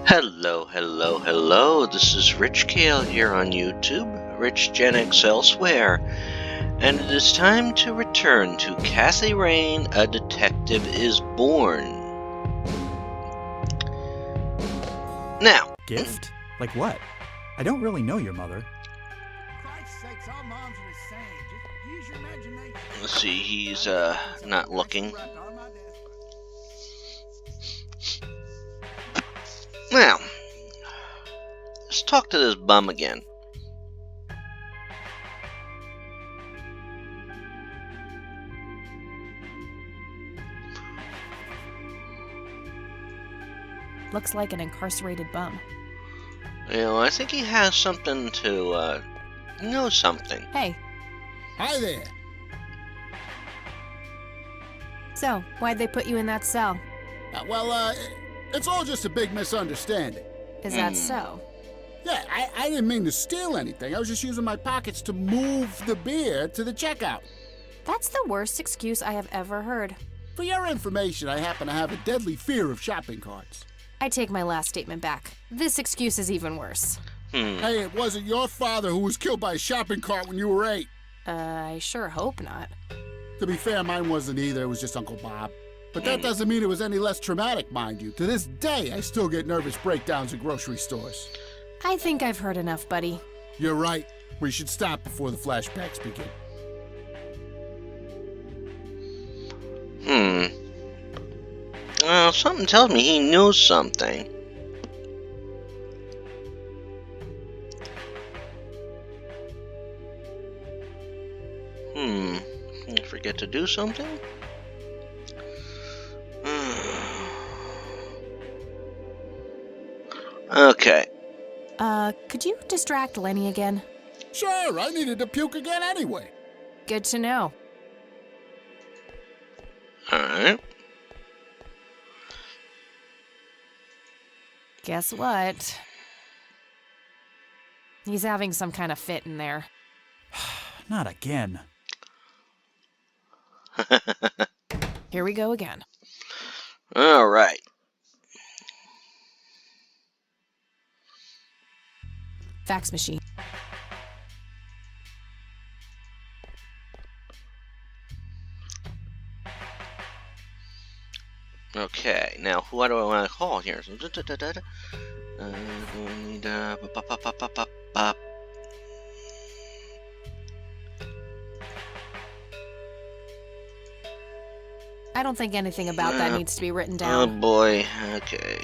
Hello, hello, hello. This is Rich Kale here on YouTube, Rich Jennings elsewhere, and it is time to return to Kathy Rain, A Detective is Born. Now, Gift? Like what? I don't really know your mother. For Christ's sakes, all moms are the same. Just use your imagination. let's see, he's not looking. Now, let's talk to this bum again. Looks like an incarcerated bum. I think he has something to, know something. Hey, Hi there. so why'd they put you in that cell? It's all just a big misunderstanding. Is that so? Yeah, I didn't mean to steal anything. I was just using my pockets to move the beer to the checkout. That's the worst excuse I have ever heard. For your information, I happen to have a deadly fear of shopping carts. I take my last statement back. This excuse is even worse. Hey, it wasn't your father who was killed by a shopping cart when you were 8. I sure hope not. To be fair, mine wasn't either. It was just Uncle Bob. But that doesn't mean it was any less traumatic, mind you. To this day, I still get nervous breakdowns at grocery stores. I think I've heard enough, buddy. You're right. We should stop before the flashbacks begin. Well, something tells me he knows something. Did I forget to do something? Okay. Could you distract Lenny again? Sure, I needed to puke again anyway. Good to know. Alright. Guess what? He's having some kind of fit in there. Not again. Here we go again. Alright. Fax machine. Okay, now who do I want to call here? I don't think anything about that needs to be written Oh down. boy, okay.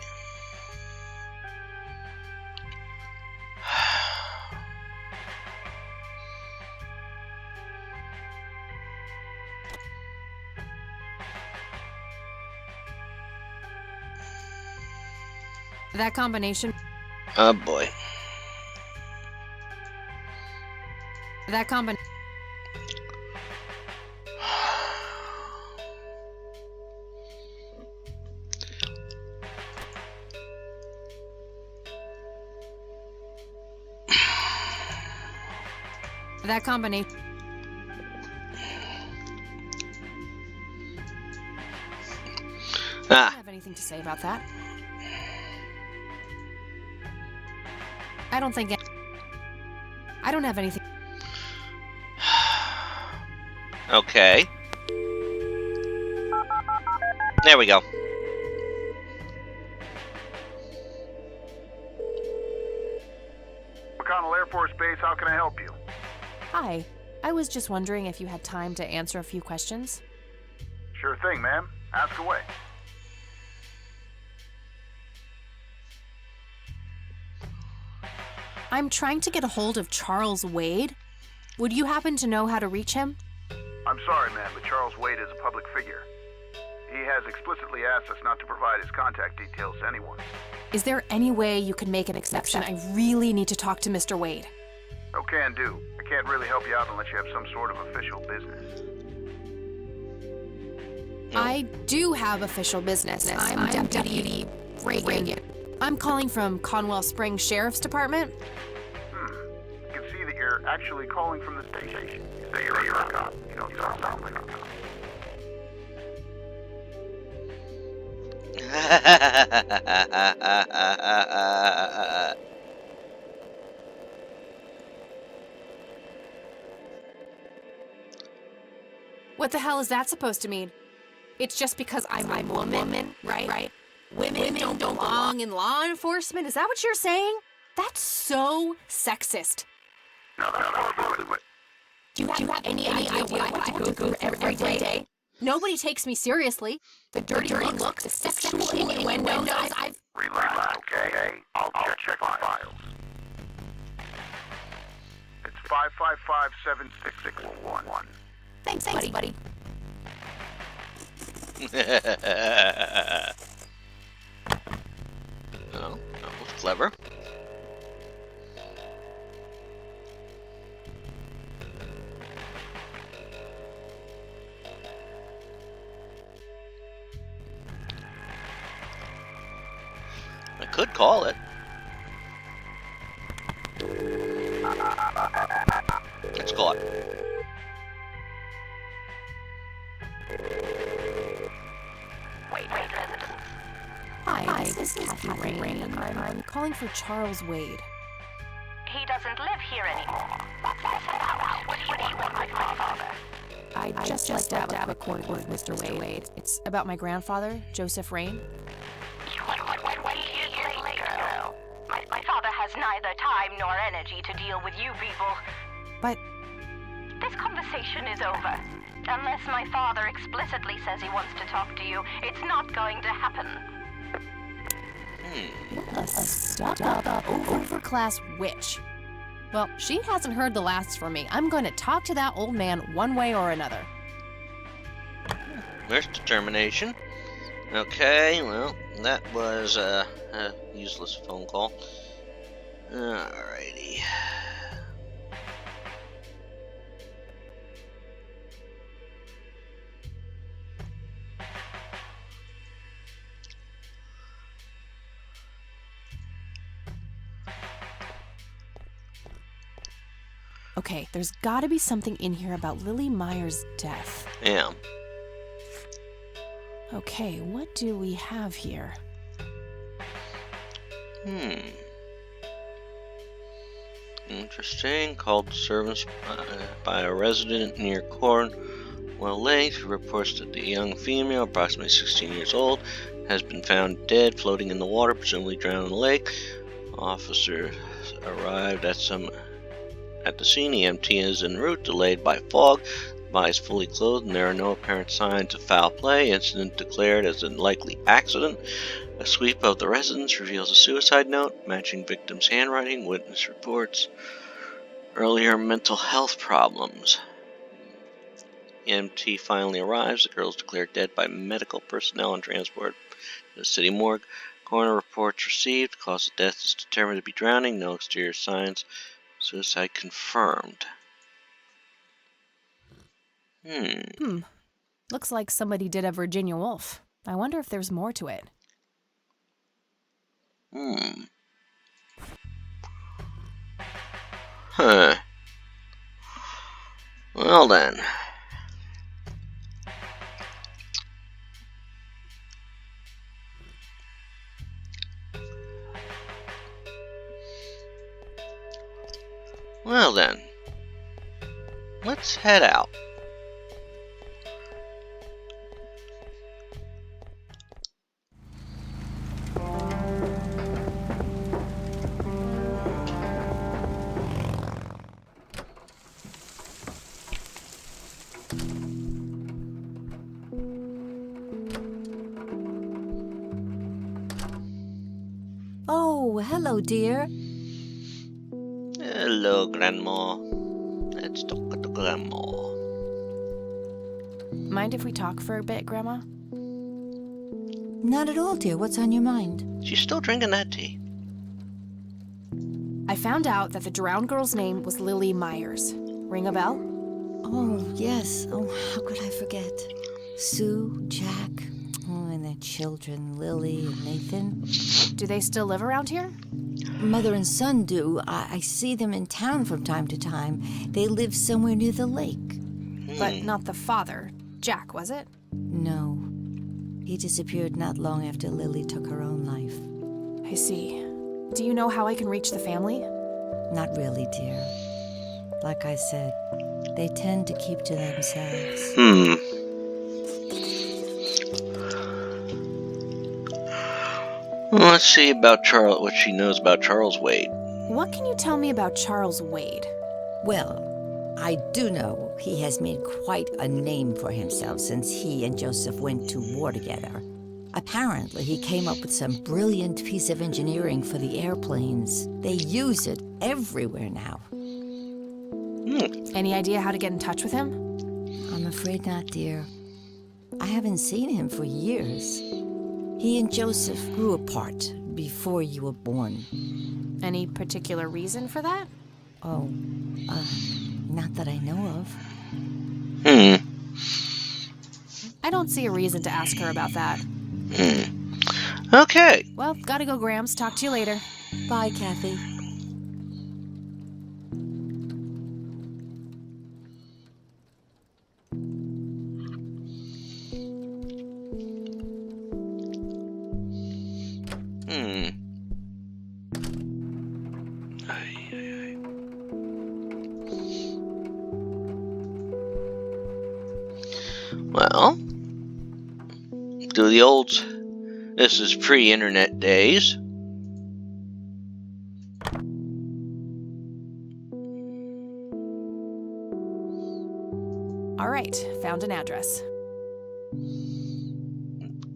That combination. Oh boy. That combin. That combination. I don't have anything to say about that. I don't think. I don't have anything. Okay. There we go. McConnell Air Force Base, how can I help you? Hi. I was just wondering if you had time to answer a few questions. Sure thing, ma'am. Ask away. I'm trying to get a hold of Charles Wade. Would you happen to know how to reach him? I'm sorry, ma'am, but Charles Wade is a public figure. He has explicitly asked us not to provide his contact details to anyone. Is there any way you could make an exception? I really need to talk to Mr. Wade. No can do. I can't really help you out unless you have some sort of official business. I do have official business. I'm Deputy Reagan. I'm calling from Conwell Springs Sheriff's Department. I can see that you're actually calling from the station. You say you're a cop. You don't sound like a cop. What the hell is that supposed to mean? It's just because I'm a woman, right? Women don't belong in law enforcement? Is that what you're saying? That's so sexist. No, that's totally what. Do you have any idea what I go through every day? Nobody takes me seriously. The dirty looks, the sexual innuendos, I've... Relax, okay? I'll check files. It's 555-76611. Thanks, buddy. Well, that was clever. I could call it. Let's call it. Hi, this is Kathy Rain. I'm calling for Charles Wade. He doesn't live here anymore. What do you want with my father? I'd just like to have a quick word with Mr. Wade. It's about my grandfather, Joseph Rain. What do you say, girl? My father has neither time nor energy to deal with you people. But This conversation is over. Unless my father explicitly says he wants to talk to you, it's not going to happen. a stuck-up, overclass witch. Well, she hasn't heard the last from me. I'm going to talk to that old man one way or another. There's determination. Okay, well, that was a useless phone call. Alrighty. Okay, there's got to be something in here about Lily Meyer's death. Yeah. Okay, what do we have here? Interesting. Called service by a resident near Cornwell Lake who reports that the young female, approximately 16 years old, has been found dead floating in the water, presumably drowned in the lake. Officer arrived at the scene. EMT is en route, delayed by fog. The body is fully clothed and there are no apparent signs of foul play. Incident declared as a likely accident. A sweep of the residence reveals a suicide note matching victim's handwriting. Witness reports earlier mental health problems. EMT finally arrives. The girl is declared dead by medical personnel and transported to the city morgue. Coroner reports received. Cause of death is determined to be drowning. No exterior signs. Suicide confirmed. Looks like somebody did a Virginia Woolf. I wonder if there's more to it. Huh. Well then. Well then. Let's head out. Oh, hello, dear. Hello, Grandma. Let's talk to Grandma. Mind if we talk for a bit, Grandma? Not at all, dear. What's on your mind? She's still drinking that tea. I found out that the drowned girl's name was Lily Myers. Ring a bell? Oh, yes. Oh, how could I forget? Sue, Jack, and their children, Lily and Nathan. Do they still live around here? Mother and son do. I see them in town from time to time. They live somewhere near the lake. But not the father. Jack, was it? No. He disappeared not long after Lily took her own life. I see. Do you know how I can reach the family? Not really, dear. Like I said, They tend to keep to themselves. Well, let's see about what she knows about Charles Wade. What can you tell me about Charles Wade? Well, I do know he has made quite a name for himself since he and Joseph went to war together. Apparently, he came up with some brilliant piece of engineering for the airplanes. They use it everywhere now. Any idea how to get in touch with him? I'm afraid not, dear. I haven't seen him for years. He and Joseph grew apart before you were born. Any particular reason for that? Oh, not that I know of. I don't see a reason to ask her about that. Okay. Well, gotta go, Grams. Talk to you later. Bye, Kathy. Well, do the old... This is pre-internet days. All right, found an address.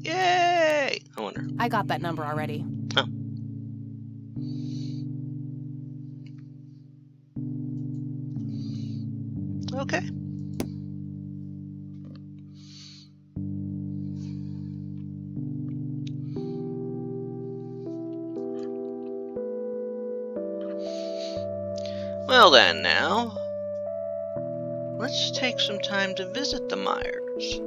Yay! I wonder. I got that number already. Oh. Okay. Well then, now, let's take some time to visit the Meijers.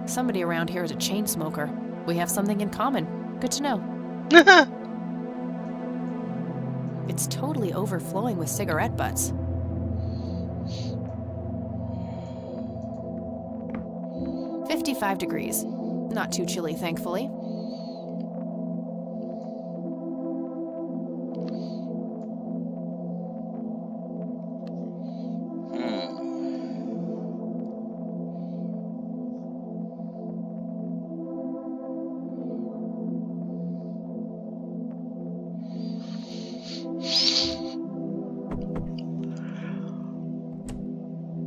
Somebody around here is a chain smoker. We have something in common. Good to know. It's totally overflowing with cigarette butts. "55 degrees. Not too chilly, thankfully.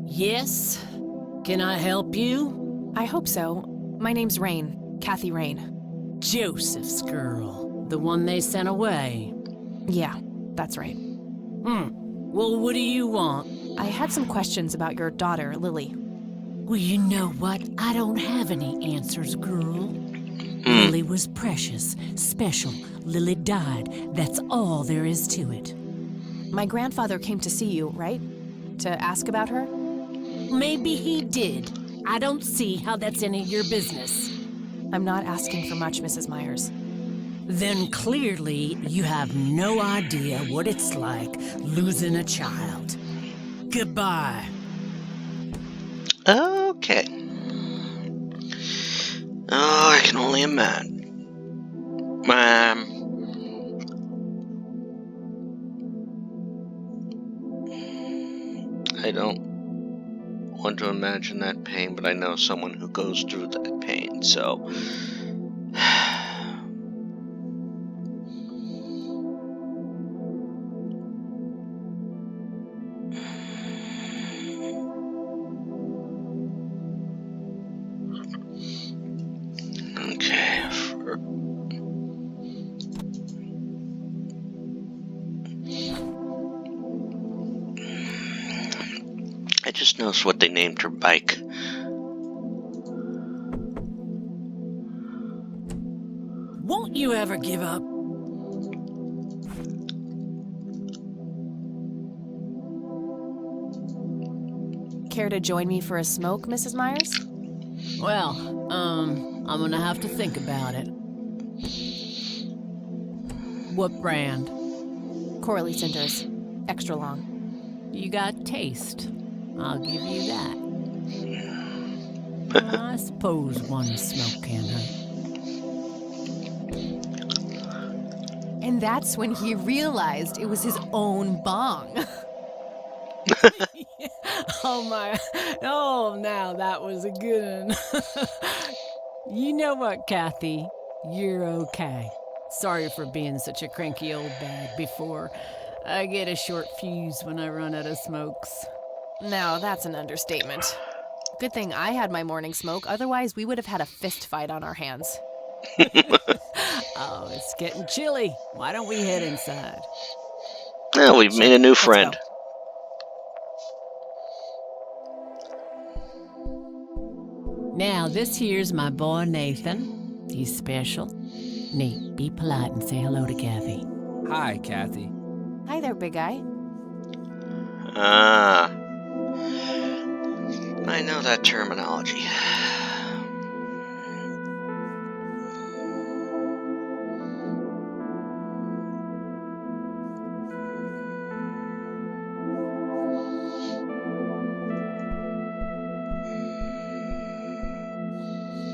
Yes? Can I help you? I hope so. My name's Rain. Kathy Rain. Joseph's girl. The one they sent away. Yeah, that's right. Well, what do you want? I had some questions about your daughter, Lily. Well, you know what? I don't have any answers, girl. Lily was precious, special. Lily died. That's all there is to it. My grandfather came to see you, right? To ask about her? Maybe he did. I don't see how that's any of your business. I'm not asking for much, Mrs. Myers. Then clearly you have no idea what it's like losing a child. Goodbye. Okay. Oh, I can only imagine. I don't want to imagine that pain, but I know someone who goes through that pain, so... Okay. I just noticed what they named her bike. Won't you ever give up? Care to join me for a smoke, Mrs. Myers? Well, I'm gonna have to think about it. What brand? Coralie Cinders. Extra long. You got taste. I'll give you that. I suppose one smoke can't hurt. And that's when he realized it was his own bong. Oh my, oh now that was a good one. You know what, Kathy? You're okay. Sorry for being such a cranky old bag before. I get a short fuse when I run out of smokes. Now, that's an understatement. Good thing I had my morning smoke, otherwise we would have had a fist fight on our hands. Oh, it's getting chilly. Why don't we head inside? Well, we've made a new Let's friend. go. Now, this here's my boy Nathan. He's special. Nate, be polite and say hello to Kathy. Hi, Kathy. Hi there, big guy. Ah. I know that terminology.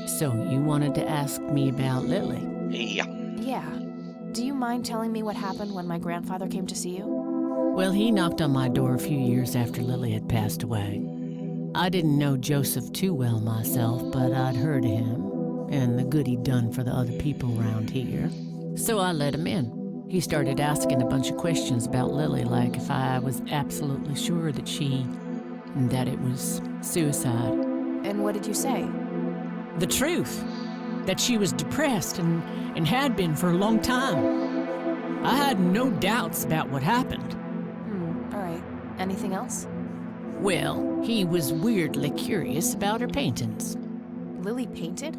So, you wanted to ask me about Lily? Yeah. Yeah. Do you mind telling me what happened when my grandfather came to see you? Well, he knocked on my door a few years after Lily had passed away. I didn't know Joseph too well myself, but I'd heard of him and the good he'd done for the other people around here. So I let him in. He started asking a bunch of questions about Lily, like if I was absolutely sure that it was suicide. And what did you say? The truth, that she was depressed and had been for a long time. I had no doubts about what happened. All right. Anything else? Well, he was weirdly curious about her paintings. Lily painted?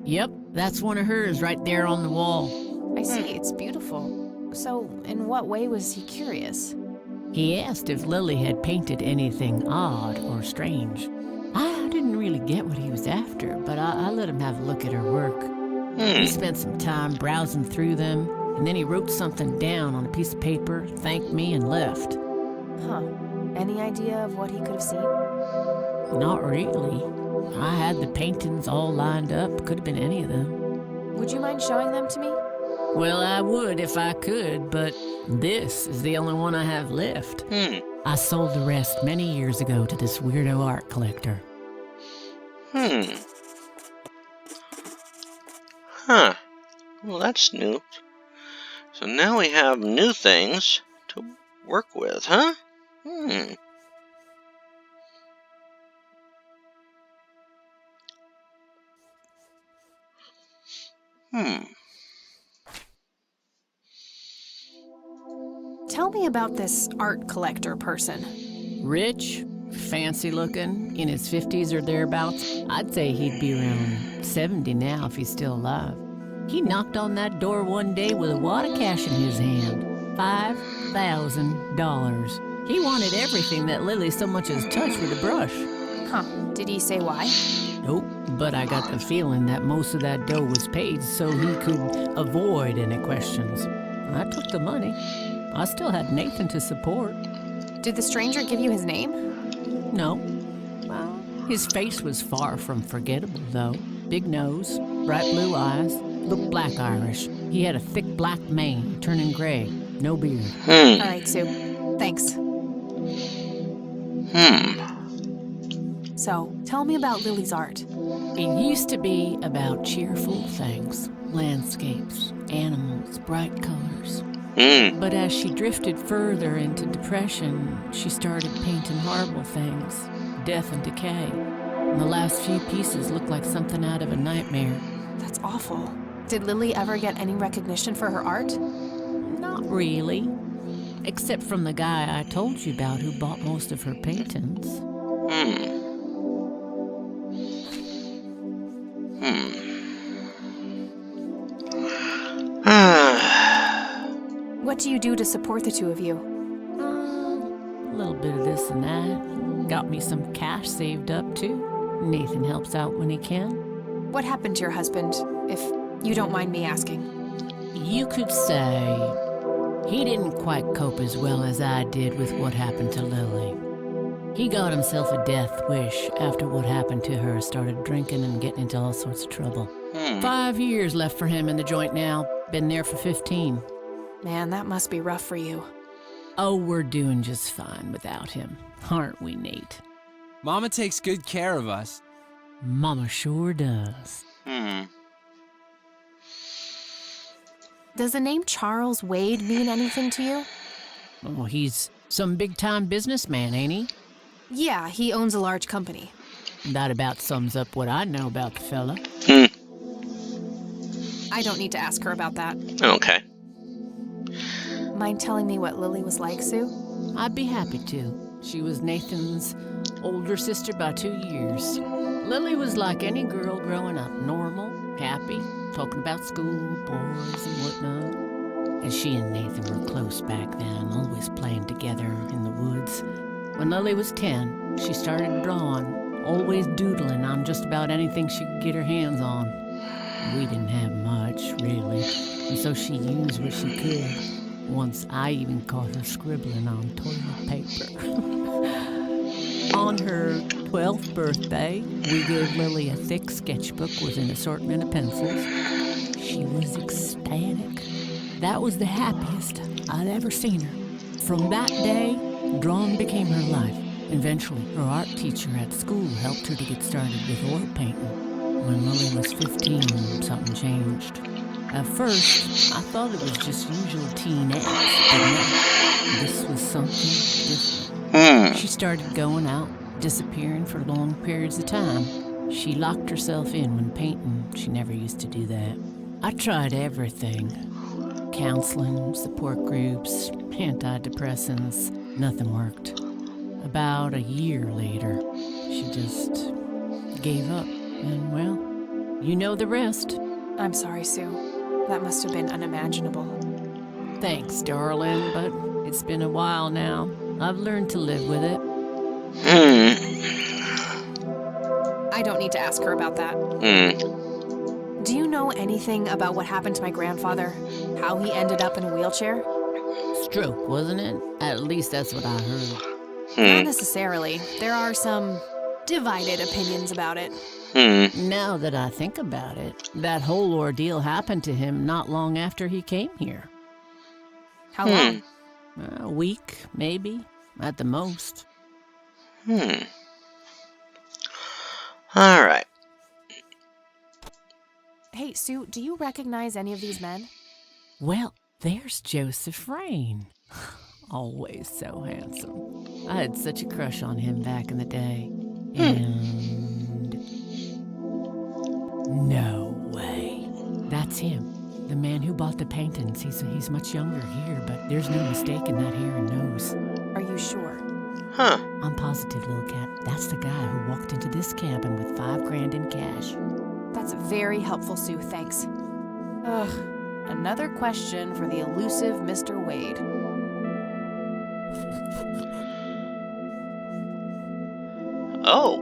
Yep, that's one of hers right there on the wall. I see. It's beautiful. So, in what way was he curious? He asked if Lily had painted anything odd or strange. I didn't really get what he was after, but I let him have a look at her work. He spent some time browsing through them, and then he wrote something down on a piece of paper, thanked me, and left. Huh. Any idea of what he could have seen? Not really. I had the paintings all lined up. Could have been any of them. Would you mind showing them to me? Well, I would if I could, but this is the only one I have left. I sold the rest many years ago to this weirdo art collector. Huh. Well, that's new. So now we have new things to work with, huh? Tell me about this art collector person. Rich, fancy looking, in his 50s or thereabouts. I'd say he'd be around 70 now if he's still alive. He knocked on that door one day with a wad of cash in his hand. $5,000. He wanted everything that Lily so much as touched with a brush. Huh. Did he say why? Nope, but I got the feeling that most of that dough was paid so he could avoid any questions. I took the money. I still had Nathan to support. Did the stranger give you his name? No. Well, his face was far from forgettable, though. Big nose, bright blue eyes, looked black Irish. He had a thick black mane, turning gray, no beard. All right, Sue. Thanks. So, tell me about Lily's art. It used to be about cheerful things, landscapes, animals, bright colors. But as she drifted further into depression, she started painting horrible things, death and decay. And the last few pieces looked like something out of a nightmare. That's awful. Did Lily ever get any recognition for her art? Not really. Except from the guy I told you about who bought most of her paintings. do you do to support the two of you? A little bit of this and that. Got me some cash saved up, too. Nathan helps out when he can. What happened to your husband, if you don't mind me asking? You could say he didn't quite cope as well as I did with what happened to Lily. He got himself a death wish after what happened to her, started drinking and getting into all sorts of trouble. 5 years left for him in the joint now. Been there for 15. Man, that must be rough for you. Oh, we're doing just fine without him. Aren't we, Nate? Mama takes good care of us. Mama sure does. Does the name Charles Wade mean anything to you? Oh, he's some big-time businessman, ain't he? Yeah, he owns a large company. That about sums up what I know about the fella. I don't need to ask her about that. Okay. Mind telling me what Lily was like, Sue? I'd be happy to. She was Nathan's older sister by 2 years. Lily was like any girl growing up, normal, happy, talking about school, boys, and whatnot. And she and Nathan were close back then, always playing together in the woods. When Lily was 10, she started drawing, always doodling on just about anything she could get her hands on. We didn't have much, really, and so she used what she could. Once I even caught her scribbling on toilet paper. On her 12th birthday, we gave Lily a thick sketchbook with an assortment of pencils. She was ecstatic. That was the happiest I'd ever seen her. From that day, drawing became her life. Eventually, her art teacher at school helped her to get started with oil painting. When Lily was 15, something changed. At first, I thought it was just usual teen angst, but no, this was something different. She started going out, disappearing for long periods of time. She locked herself in when painting. She never used to do that. I tried everything. Counseling, support groups, antidepressants. Nothing worked. About a year later, she just gave up. And, well, you know the rest. I'm sorry, Sue. That must have been unimaginable. Thanks, darling, but it's been a while now. I've learned to live with it. I don't need to ask her about that. Do you know anything about what happened to my grandfather? How he ended up in a wheelchair? Stroke, wasn't it? At least that's what I heard. Not necessarily. There are some divided opinions about it. Now that I think about it, that whole ordeal happened to him not long after he came here. How long? A week, maybe, at the most. All right. Hey, Sue, do you recognize any of these men? Well, there's Joseph Rain. Always so handsome. I had such a crush on him back in the day. And... no way. That's him. The man who bought the paintings. He's much younger here, but there's no mistaking that hair and nose. Are you sure? Huh. I'm positive, little cat. That's the guy who walked into this cabin with $5,000 in cash. That's very helpful, Sue. Thanks. Ugh. Another question for the elusive Mr. Wade. Oh.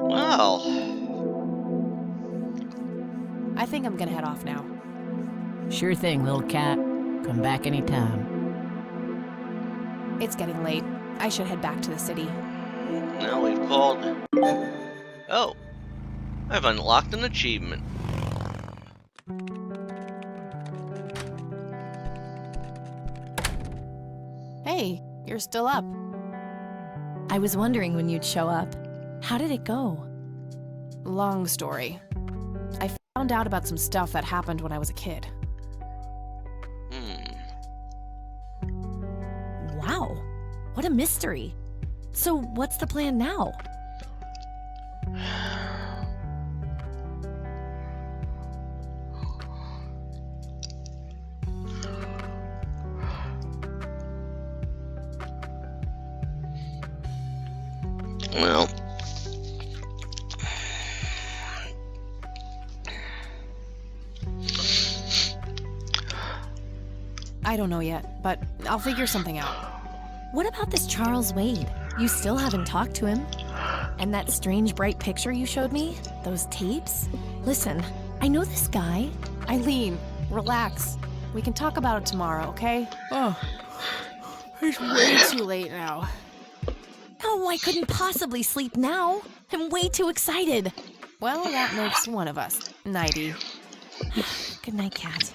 Well. I think I'm gonna head off now. Sure thing, little cat. Come back anytime. It's getting late. I should head back to the city. Now we've called. Oh. I've unlocked an achievement. Hey, you're still up. I was wondering when you'd show up. How did it go? Long story. I found out about some stuff that happened when I was a kid. Wow, what a mystery. So what's the plan now? Well, I don't know yet, but I'll figure something out. What about this Charles Wade? You still haven't talked to him. And that strange bright picture you showed me? Those tapes? Listen, I know this guy. Eileen, relax. We can talk about it tomorrow, okay? Oh, it's way too late now. Oh, I couldn't possibly sleep now. I'm way too excited. Well, that makes one of us. Nighty. Good night, Kat.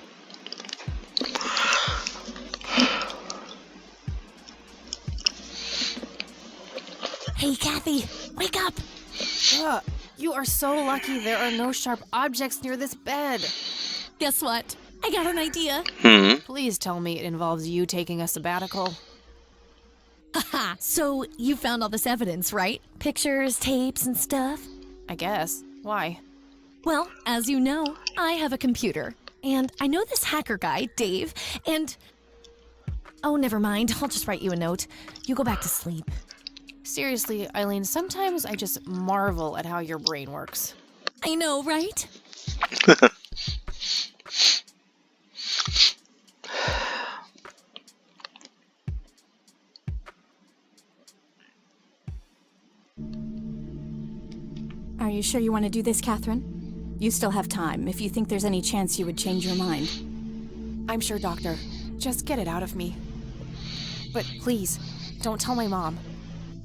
Hey, Kathy, wake up! Ugh, you are so lucky there are no sharp objects near this bed. Guess what? I got an idea. Please tell me it involves you taking a sabbatical. Haha, so you found all this evidence, right? Pictures, tapes, and stuff? I guess. Why? Well, as you know, I have a computer. And I know this hacker guy, Dave, and... Oh, never mind. I'll just write you a note. You go back to sleep. Seriously, Eileen, sometimes I just marvel at how your brain works. I know, right? Are you sure you want to do this, Catherine? You still have time, if you think there's any chance you would change your mind. I'm sure, Doctor. Just get it out of me. But please, don't tell my mom.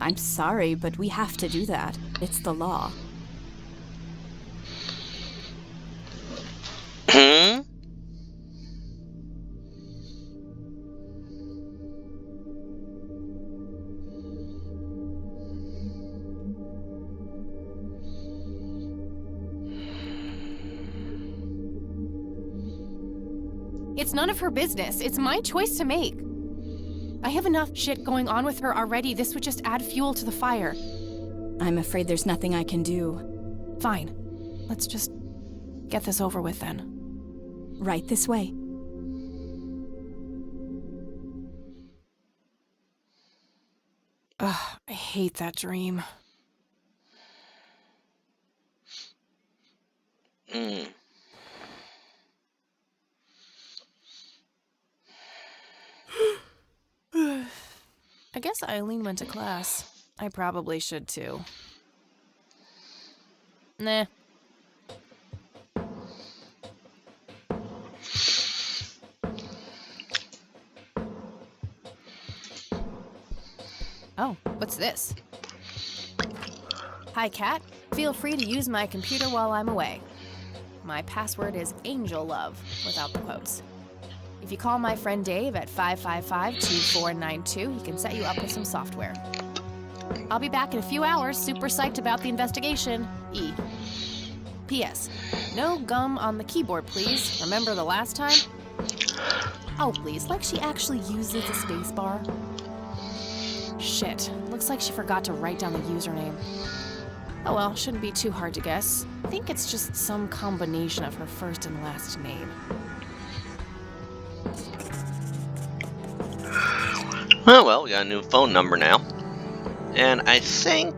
I'm sorry, but we have to do that. It's the law. It's none of her business. It's my choice to make. I have enough shit going on with her already. This would just add fuel to the fire. I'm afraid there's nothing I can do. Fine. Let's just get this over with then. Right this way. Ugh, I hate that dream. I guess Eileen went to class. I probably should too. Nah. Oh, what's this? Hi, Kat. Feel free to use my computer while I'm away. My password is AngelLove, without the quotes. If you call my friend Dave at 555-2492, he can set you up with some software. I'll be back in a few hours, super psyched about the investigation. E. P.S. No gum on the keyboard, please. Remember the last time? Oh, please, like she actually uses a spacebar. Shit, looks like she forgot to write down the username. Oh well, shouldn't be too hard to guess. I think it's just some combination of her first and last name. Oh well, we got a new phone number now. And I think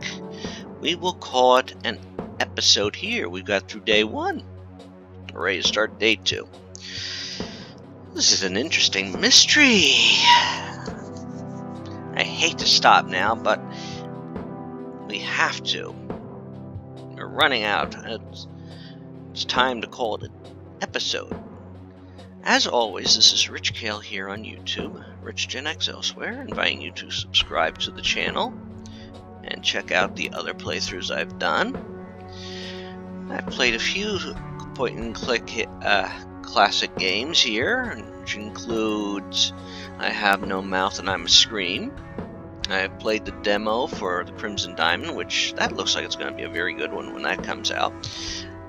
we will call it an episode here. We got through day 1. We're ready to start day 2. This is an interesting mystery. I hate to stop now, but we have to. We're running out. It's time to call it an episode. As always, this is Rich Kale here on YouTube, Rich Jennings elsewhere, inviting you to subscribe to the channel and check out the other playthroughs I've done. I've played a few point-and-click classic games here, which includes I Have No Mouth and I'm a Scream. I've played the demo for the Crimson Diamond, which that looks like it's going to be a very good one when that comes out,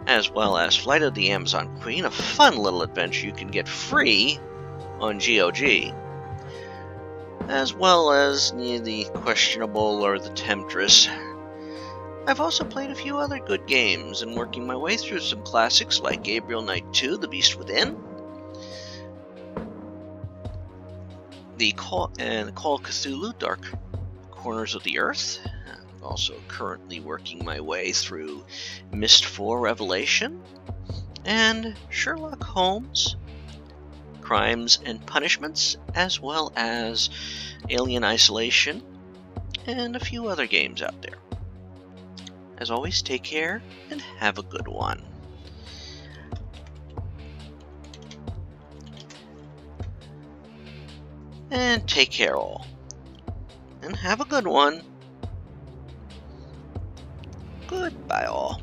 as well as Flight of the Amazon Queen, a fun little adventure you can get free on GOG, as well as the Questionable or the Temptress. I've also played a few other good games and working my way through some classics like Gabriel Knight 2, The Beast Within, the Call of Cthulhu, Dark Corners of the Earth, Also currently working my way through Myst 4 Revelation and Sherlock Holmes, Crimes and Punishments, as well as Alien Isolation, and a few other games out there. As always, take care and have a good one. And take care all. And have a good one. Goodbye all.